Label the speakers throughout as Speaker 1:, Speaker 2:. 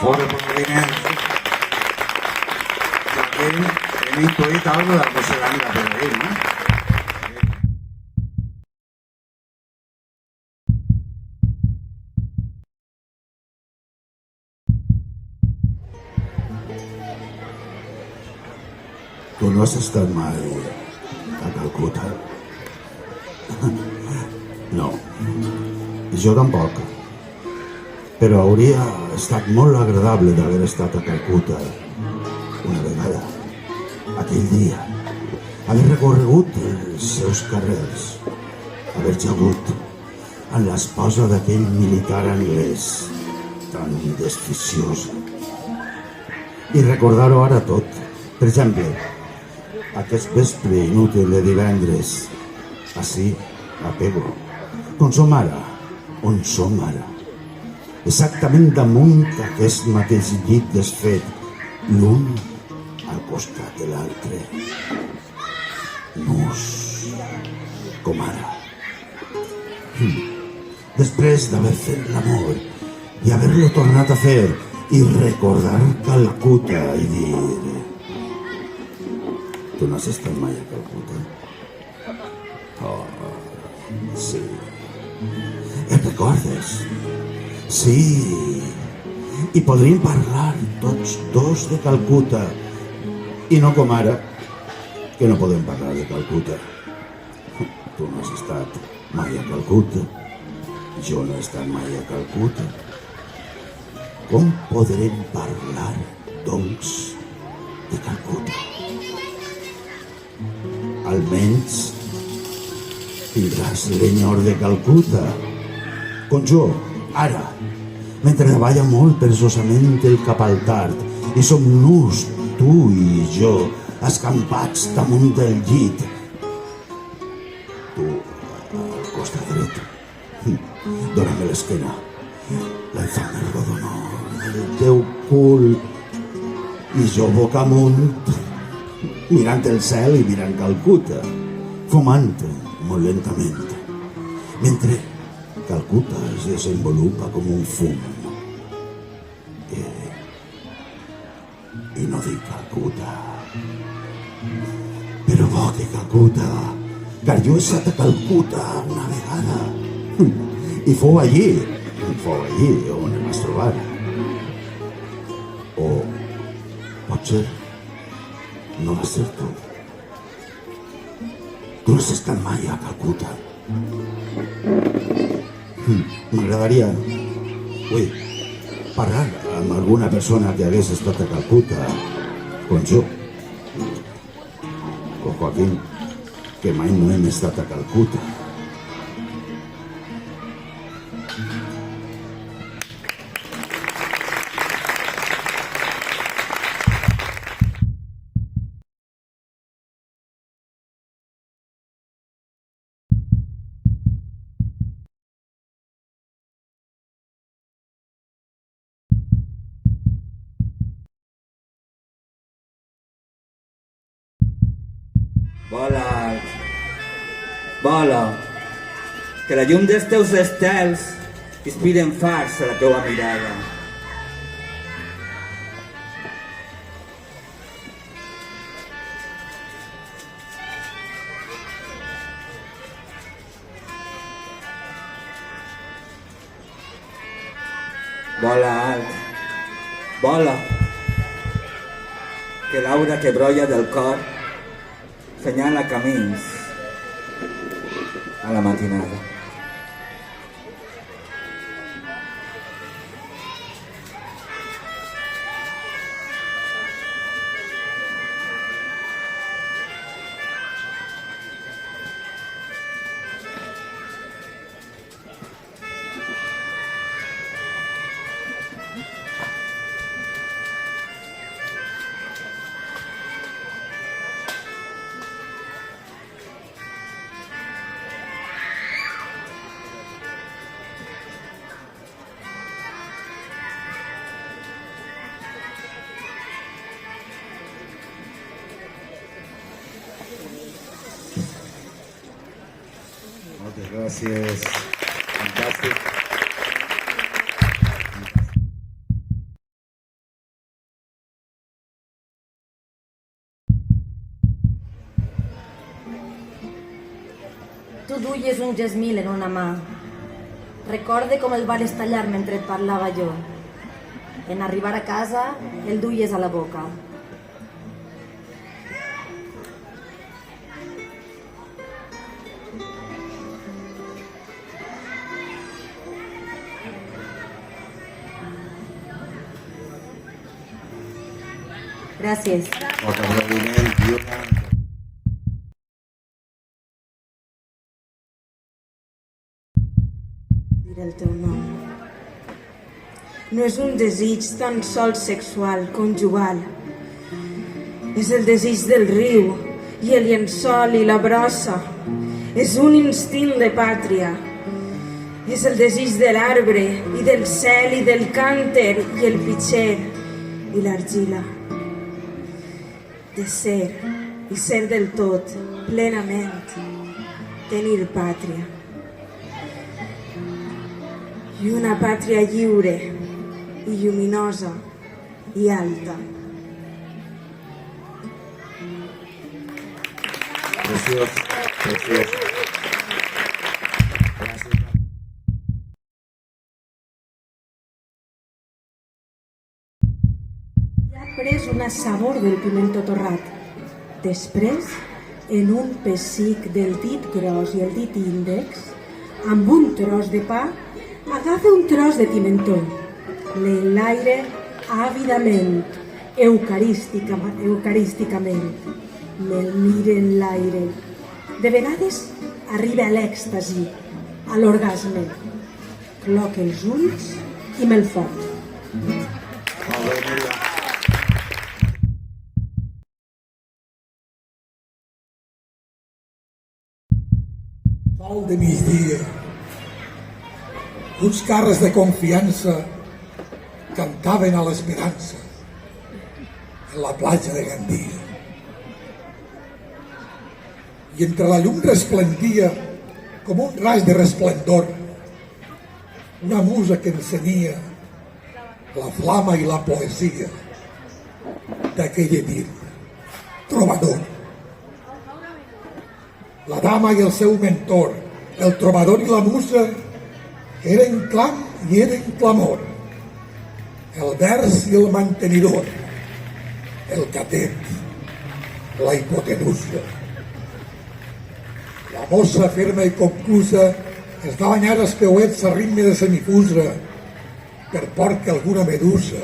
Speaker 1: Fora aplaudiments. Hem intuït alguna cosa del que serà la per ahir, no? Tu no has estat mai a Calcuta? No. I jo tampoc. Però hauria estat molt agradable d'haver estat a Calcuta una vegada, aquell dia, haver recorregut els seus carrers, haver jagut en l'esposa d'aquell militar anglès tan desficiós i recordar-ho ara tot. Per exemple, aquest vespre inútil de divendres, ací, a Pego, on som ara, exactament damunt aquest mateix llit desfet, l'un al costat de l'altre. Nus, com ara. Després d'haver fet l'amor i haver-lo tornat a fer i recordar Calcuta i dir: tu no has estat mai a Calcuta? Oh, sí. Et recordes? Sí, i podríem parlar tots dos de Calcuta, i no com ara, que no podem parlar de Calcuta. Tu no has estat mai a Calcuta, jo no he estat mai a Calcuta. Com podrem parlar, doncs, de Calcuta? Almenys tindràs l'enyor de Calcuta, com jo, ara, mentre davalla molt perillosament el cap al tard i som nus, tu i jo, escampats damunt del llit. Tu al costat dret, dona'm l'esquena, l'alçant el rodonó del teu cul i jo boca amunt, mirant el cel i mirant Calcuta, fumant molt lentament, mentre Calcuta es desenvolupa com un fum. I no dic Calcuta, però bo que Calcuta, car jo he estat a Calcuta una vegada. I fou allí on em vas trobar. O potser no va ser tu. Tu no has estat mai a Calcuta. M'agradaria parlar amb alguna persona que hagués estat a Calcuta, com jo, o Joaquín, que mai no hem estat a Calcuta.
Speaker 2: Vola, vola, que la llum dels teus estels inspiren fars a la teua mirada. Vola alt, vola, que l'aura que brolla del cor senyala camins a la matinada.
Speaker 3: Moltes gràcies. Fantàstic.
Speaker 4: Tu duies un gesmil en una mà. Recorde com el vares tallar mentre et parlava jo. En arribar a casa, el duies a la boca. Gràcies.
Speaker 3: Molts agraïments, Lluna.
Speaker 5: Diré el teu nom. No és un desig tan sols sexual, conjugal. És el desig del riu i el llençol i la brossa. És un instint de pàtria. És el desig de l'arbre i del cel i del cànter i el pitxer i l'argila. De ser i ser del tot, plenament, tenir pàtria. I una pàtria lliure i lluminosa i alta.
Speaker 3: Preciós, preciós.
Speaker 5: Ja ha pres una sabor del pimentó torrat. Després, en un pessic del dit gros i el dit índex, amb un tros de pa, agafa un tros de pimentó, l'enlaire àvidament, eucarísticament, me'l mira en l'aire. De vegades arriba a l'èxtasi, a l'orgasme. Cloca els ulls i me'l fot.
Speaker 3: Molt bé, Núria.
Speaker 6: Sol de migdia. Uns carres de confiança cantaven a l'esperança en la platja de Gandia. I entre la llum resplendia, com un raig de resplendor, una musa que encenia la flama i la poesia d'aquella nit. Trobador. La dama i el seu mentor, el trobador i la musa, eren clam i eren clamor. El vers i el mantenidor, el catet, la hipotenusa. La mossa ferma i conclusa es va banyar els peuets a ritme de semifusa per por que alguna medusa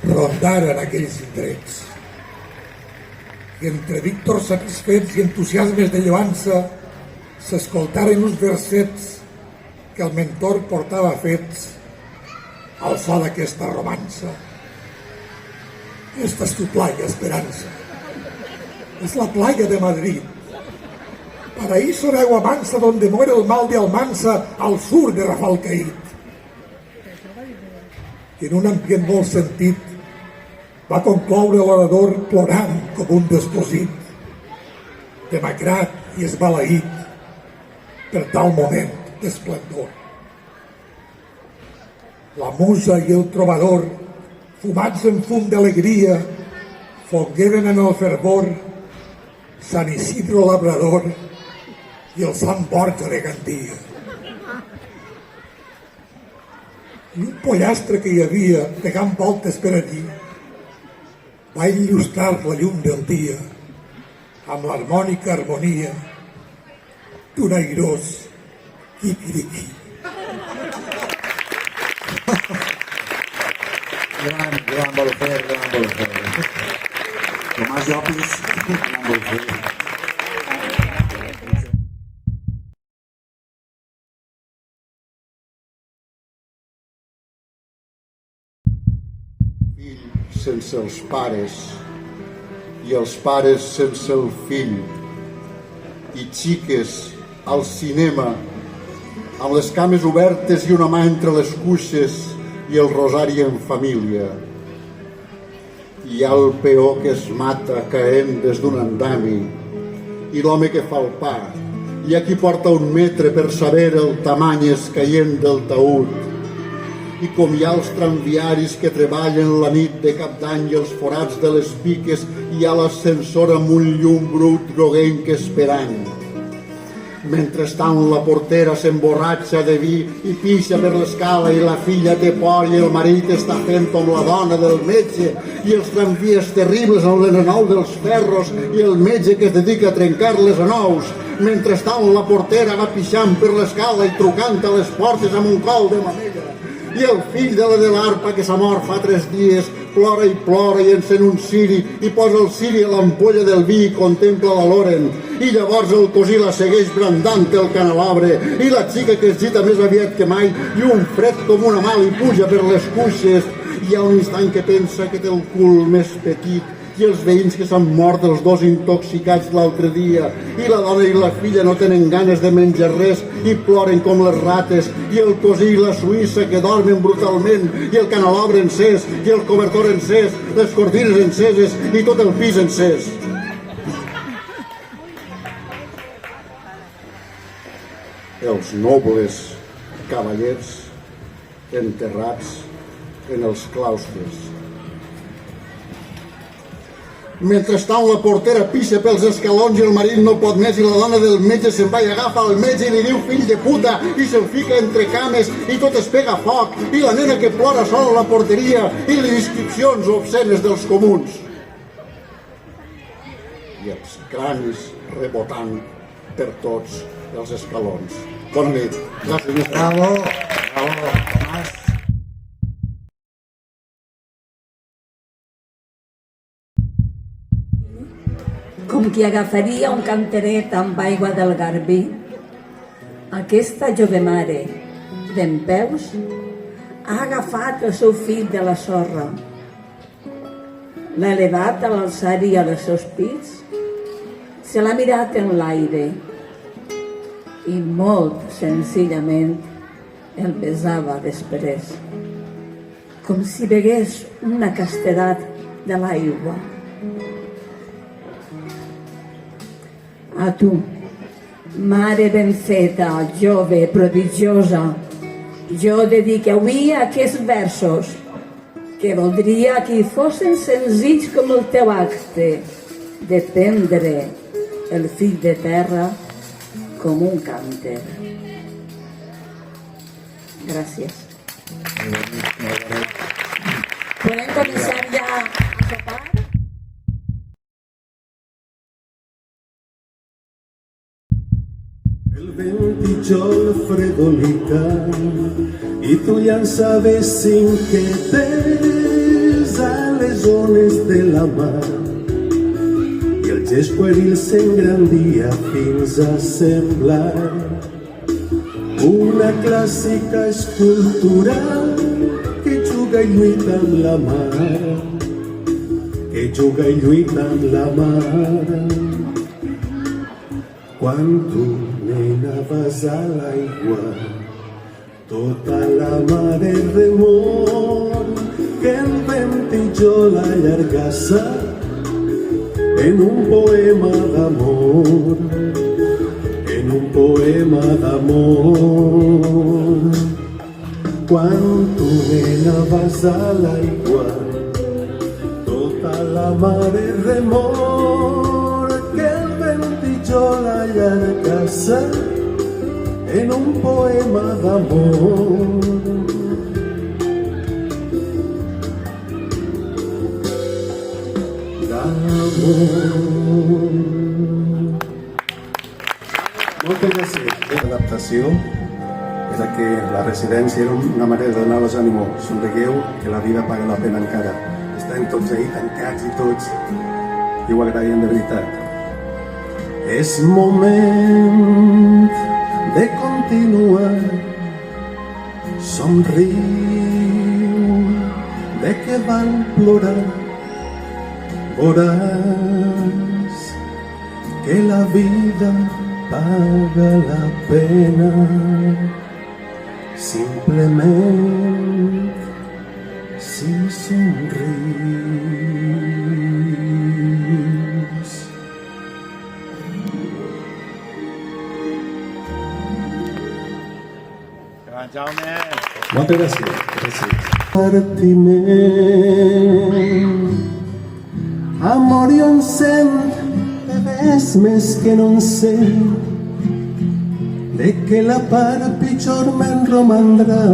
Speaker 6: rondara en aquells indrets. I entre víctors satisfets i entusiasmes de llevança s'escoltaren uns versets que el mentor portava fets al so d'aquesta romança. Esta es tu playa, Esperanza. Es la playa de Madrid. Paraíso de agua mansa donde muere el mal de Almansa al sur de Rafalcaíd. I en un ambient molt sentit va concloure l'orador plorant com un descosit, demacrat i esbalaït per tal moment d'esplendor. La musa i el trobador, fumats en fum d'alegria, fongueren en el fervor Sant Isidro Labrador i el Sant Borja de Gandia. I un pollastre que hi havia pegant voltes per allí va il·lustrar la llum del dia amb l'harmònica harmonia d'un airós quiquiriquí.
Speaker 3: Gran Bolfer, gran Bolfer. Tomàs Llopis, gran Bolfer.
Speaker 7: Fill sense els pares i els pares sense el fill i xiques al cinema amb les cames obertes i una mà entre les cuixes i el rosari en família. Hi ha el peó que es mata caent des d'un andami i l'home que fa el pa hi ha qui porta 1 metre per saber el tamany escaient del taüt. I com hi ha els tramviaris que treballen la nit de cap d'any i els forats de les piques, hi ha l'ascensor amb un llum brut groguenc esperant. Mentrestant la portera s'emborratxa de vi i pixa per l'escala i la filla té por i el marit està fent com la dona del metge i els tramvies terribles amb l'enrenou dels ferros i el metge que es dedica a trencar-les a nous. Mentrestant la portera va pixant per l'escala i trucant a les portes amb un col de mamella. I el fill de l'arpa que s'ha mort fa 3 dies plora i encén un ciri i posa el ciri a l'ampolla del vi i contempla la Loren. I llavors el cosí la segueix brandant el canelabre i la xica que es gita més aviat que mai i un fred com una mà li puja per les cuixes. Hi ha un instant que pensa que té el cul més petit i els veïns que s'han mort els 2 intoxicats l'altre dia i la dona i la filla no tenen ganes de menjar res i ploren com les rates i el cosí i la suïssa que dormen brutalment i el canelabre encès i el cobertor encès, les cortines enceses i tot el pis encès. Els nobles cavallers enterrats en els claustres. Mentrestant la portera pixa pels escalons i el marit no pot més i la dona del metge se'n va i agafa el metge i li diu fill de puta i se'l fica entre cames i tot es pega a foc i la nena que plora sola a la porteria i les inscripcions obscenes dels comuns. I els cranis rebotant per tots els escalons. Bona nit. Gràcies.
Speaker 3: Bravo, bravo, Tomàs.
Speaker 8: Com qui agafaria un canteret amb aigua del Garbí, aquesta jove mare, dempeus, ha agafat el seu fill de la sorra, l'ha elevat a l'alçària dels seus pits, se l'ha mirat en l'aire i molt senzillament el besava després, com si begués una castedat de l'aigua. A tu, mare ben feta, jove, prodigiosa, jo dedique avui aquests versos que voldria que fossin senzills com el teu acte de prendre el fill de terra com un cànter. Gràcies. Podem començar ja a sopar?
Speaker 9: El ventillol fredolita y tu llançaves cinquetes a les ones de la mar i el gest pueril s'engrandia fins a semblar una clàssica escultura que juga i lluita amb la mar, que juga i lluita amb la mar. Quan tu, nena, vas a l'aigua, tota la mare remor, que el ventillol allargassa en un poema d'amor, en un poema d'amor. Quan tu, nena, vas a l'aigua, tota la mare remor, que el ventillol allargassa en un poema d'amor. Moltes gràcies. L'adaptació era que la residència era una manera de donar-los ànimo. Somrigueu, que la vida paga la pena encara. Estan tots ahí tancats i tots, i ho agraïen de veritat. És moment de continuar. Somriu, de què van plorar. Veuràs que la vida paga la pena. Simplement si somrius.
Speaker 3: Jaume.
Speaker 9: Moltes gràcies. Partiment, amor i un cent de ves més que no en sé, de que la part pitjor me'n romandrà,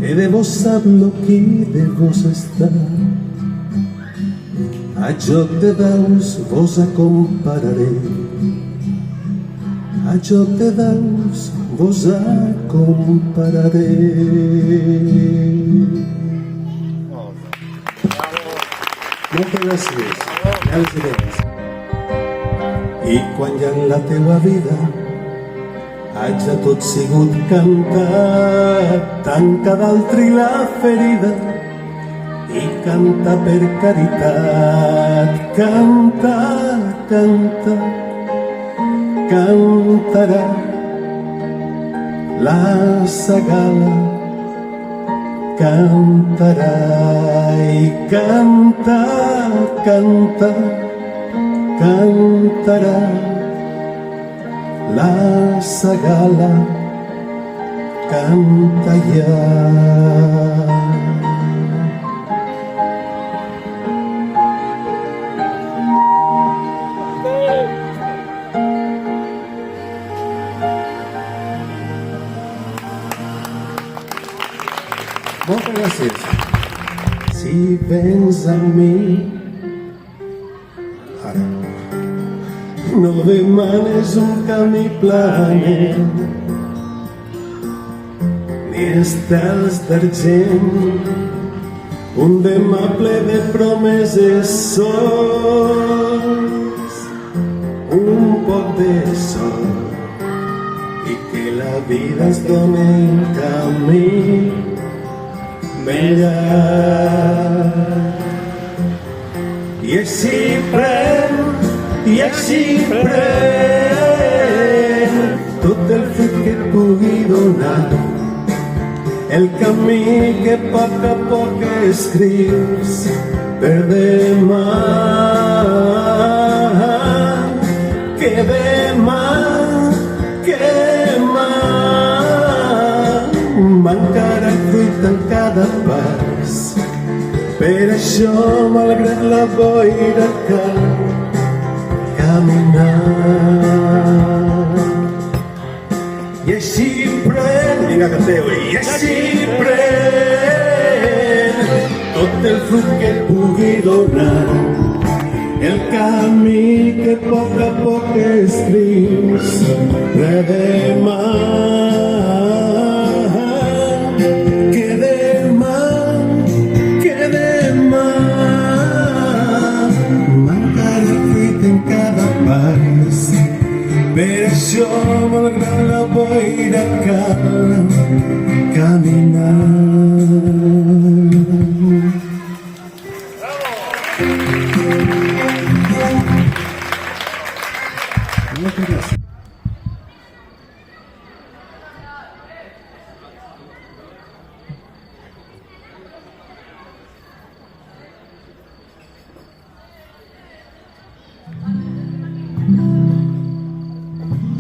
Speaker 9: e de vos sap lo qui de vos està. A joc de daus vos acompararé, a joc de daus vos acompararé. Moltes gràcies. Ja els diré. I quan ja en la teua vida haja tot sigut cantat, tanca d'altri la ferida i canta per caritat. Canta, canta, cantarà la sagala, cantarà i canta, canta, cantarà la sagala, canta ja. Moltes gràcies. Si vens amb mi, ara, no demanes un camí planet, ni estels d'argent, un demà ple de promeses sols, un poc de sol, i que la vida ens doni un camí i així pren tot el fruit que et pugui donar, el camí que a poc escrius per demà, que demà m'encara fruit en cada pas. Per això, malgrat la boira, cal caminar. I així pren, vinga, canteu, i així pren tot el fruit que et pugui donar, el camí que a poc escrius per demà. Per això, malgrat la boira, cal caminar. Moltes gràcies.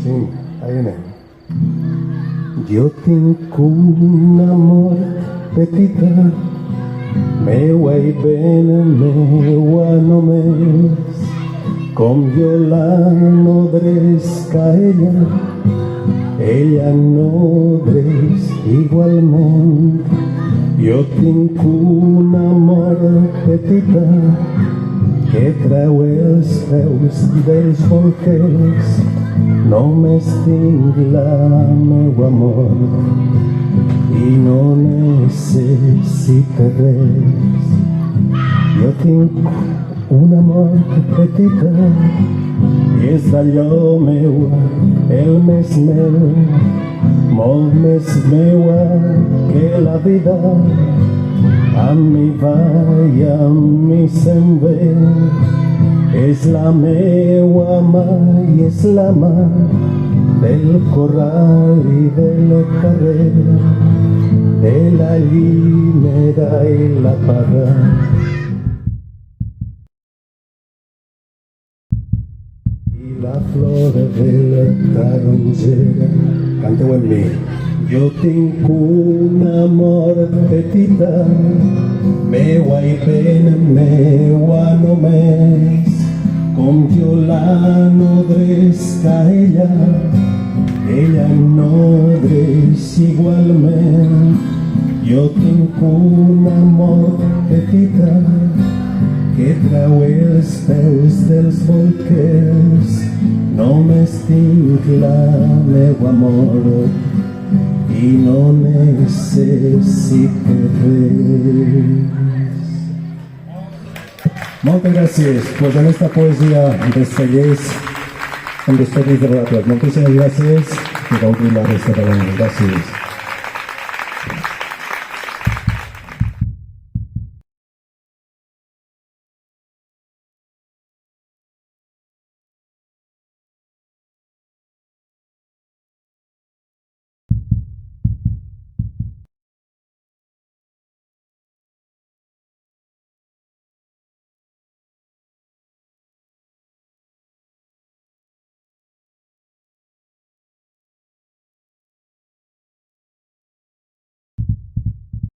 Speaker 9: Sí, ahí anem. Jo tinc un amor petita, meua i ben meua només, com jo la nodresca ella nodreix igualment. Jo tinc un amor petita que treu els peus dels bolquers, només tinc la meu amor i no necessita res. Jo tinc un amor petita i és allò meu, el més meu, molt més meua que la vida. Amb mi va i amb mi se'n ve, és la meua mà i és la mà del corral i del carrer, de la llimera i la parra. I la flor de la taronger. Canteu amb mi. Jo tinc un amor petita, meua i ben meua només, com jo la nodresc a ella em nodreix igualment. Jo tinc un amor petita que trau els peus dels bolquers, només tinc la meu amor i no necessite res. Moltes gràcies. Pues en esta poesia em despeguis de vosaltres. Moltíssimes gràcies i gaudim la resta de l'any. Gràcies.